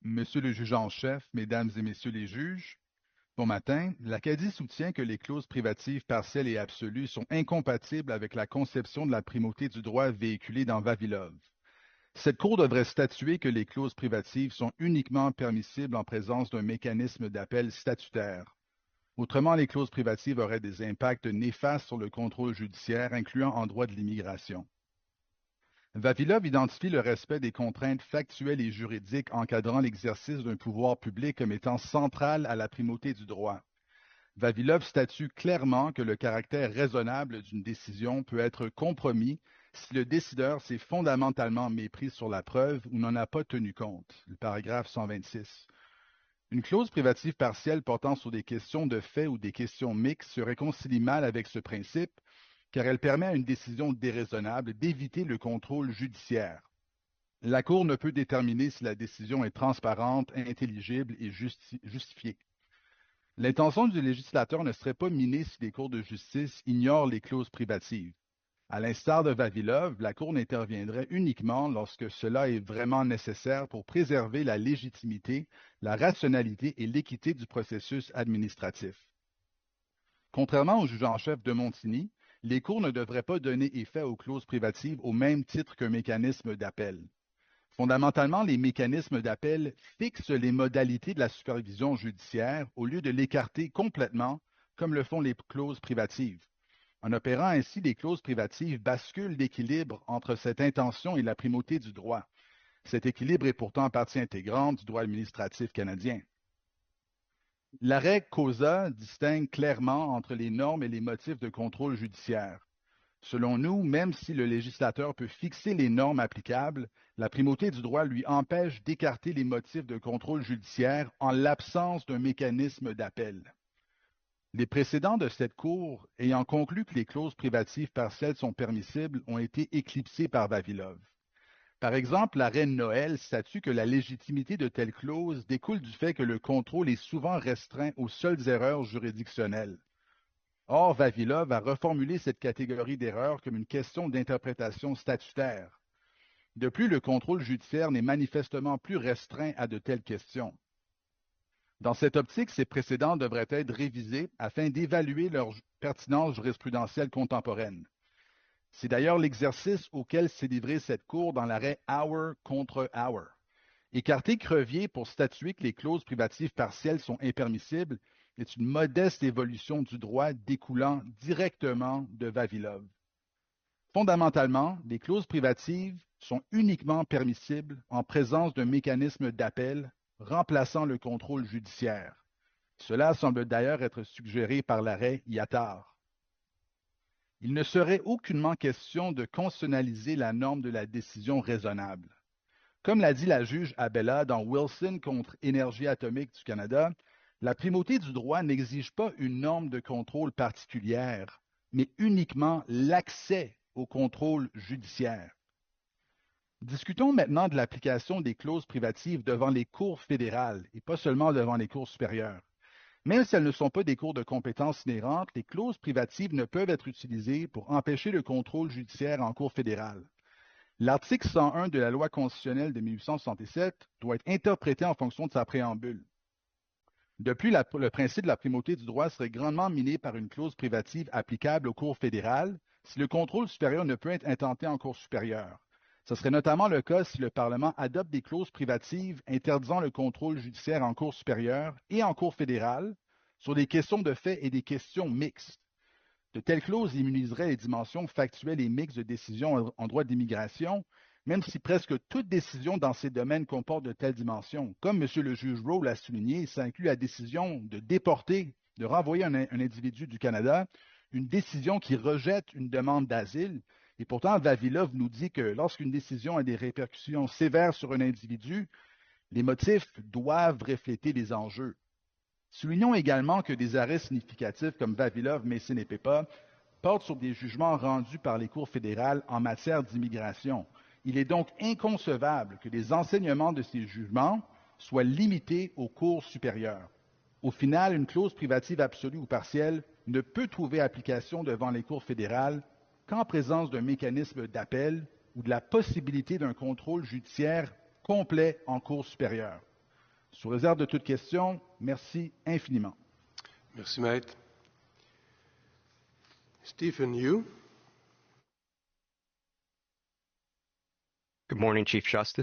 Monsieur le juge en chef, mesdames et messieurs les juges, bon matin. L'Acadie soutient que les clauses privatives partielles et absolues sont incompatibles avec la conception de la primauté du droit véhiculée dans Vavilov. Cette Cour devrait statuer que les clauses privatives sont uniquement permissibles en présence d'un mécanisme d'appel statutaire. Autrement, les clauses privatives auraient des impacts néfastes sur le contrôle judiciaire, incluant en droit de l'immigration. Vavilov identifie le respect des contraintes factuelles et juridiques encadrant l'exercice d'un pouvoir public comme étant central à la primauté du droit. Vavilov statue clairement que le caractère raisonnable d'une décision peut être compromis si le décideur s'est fondamentalement mépris sur la preuve ou n'en a pas tenu compte. Le paragraphe 126. Une clause privative partielle portant sur des questions de fait ou des questions mixtes se réconcilie mal avec ce principe, car elle permet à une décision déraisonnable d'éviter le contrôle judiciaire. La Cour ne peut déterminer si la décision est transparente, intelligible et justifiée. L'intention du législateur ne serait pas minée si les cours de justice ignorent les clauses privatives. À l'instar de Vavilov, la Cour n'interviendrait uniquement lorsque cela est vraiment nécessaire pour préserver la légitimité, la rationalité et l'équité du processus administratif. Contrairement au juge en chef de Montigny, les cours ne devraient pas donner effet aux clauses privatives au même titre qu'un mécanisme d'appel. Fondamentalement, les mécanismes d'appel fixent les modalités de la supervision judiciaire au lieu de l'écarter complètement, comme le font les clauses privatives. En opérant ainsi, les clauses privatives basculent l'équilibre entre cette intention et la primauté du droit. Cet équilibre est pourtant partie intégrante du droit administratif canadien. L'arrêt Cosa distingue clairement entre les normes et les motifs de contrôle judiciaire. Selon nous, même si le législateur peut fixer les normes applicables, la primauté du droit lui empêche d'écarter les motifs de contrôle judiciaire en l'absence d'un mécanisme d'appel. Les précédents de cette Cour, ayant conclu que les clauses privatives partielles sont permissibles, ont été éclipsés par Vavilov. Par exemple, l'arrêt Noël statue que la légitimité de telles clauses découle du fait que le contrôle est souvent restreint aux seules erreurs juridictionnelles. Or, Vavilov a reformulé cette catégorie d'erreurs comme une question d'interprétation statutaire. De plus, le contrôle judiciaire n'est manifestement plus restreint à de telles questions. Dans cette optique, ces précédents devraient être révisés afin d'évaluer leur pertinence jurisprudentielle contemporaine. C'est d'ailleurs l'exercice auquel s'est livrée cette Cour dans l'arrêt Hour contre Hour. Écarter Crevier pour statuer que les clauses privatives partielles sont impermissibles est une modeste évolution du droit découlant directement de Vavilov. Fondamentalement, les clauses privatives sont uniquement permissibles en présence d'un mécanisme d'appel remplaçant le contrôle judiciaire. Cela semble d'ailleurs être suggéré par l'arrêt Yatar. Il ne serait aucunement question de constitutionnaliser la norme de la décision raisonnable. Comme l'a dit la juge Abella dans Wilson contre Énergie atomique du Canada, la primauté du droit n'exige pas une norme de contrôle particulière, mais uniquement l'accès au contrôle judiciaire. Discutons maintenant de l'application des clauses privatives devant les cours fédérales et pas seulement devant les cours supérieures. Même si elles ne sont pas des cours de compétences inhérentes, les clauses privatives ne peuvent être utilisées pour empêcher le contrôle judiciaire en cour fédérale. L'article 101 de la loi constitutionnelle de 1867 doit être interprété en fonction de sa préambule. De plus, le principe de la primauté du droit serait grandement miné par une clause privative applicable aux cours fédérales si le contrôle supérieur ne peut être intenté en cour supérieure. Ce serait notamment le cas si le Parlement adopte des clauses privatives interdisant le contrôle judiciaire en cour supérieure et en cour fédérale sur des questions de fait et des questions mixtes. De telles clauses immuniseraient les dimensions factuelles et mixtes de décision en droit d'immigration, même si presque toute décision dans ces domaines comporte de telles dimensions. Comme M. le juge Rowe l'a souligné, ça inclut la décision de déporter, de renvoyer un individu du Canada, une décision qui rejette une demande d'asile. Et pourtant, Vavilov nous dit que lorsqu'une décision a des répercussions sévères sur un individu, les motifs doivent refléter les enjeux. Soulignons également que des arrêts significatifs comme Vavilov, Mason et Pepa portent sur des jugements rendus par les cours fédérales en matière d'immigration. Il est donc inconcevable que les enseignements de ces jugements soient limités aux cours supérieures. Au final, une clause privative absolue ou partielle ne peut trouver application devant les cours fédérales qu'en présence d'un mécanisme d'appel ou de la possibilité d'un contrôle judiciaire complet en cours supérieure. Sous réserve de toute question, merci infiniment. Merci, Maître. Stephen Yu. Good morning, Chief Justice.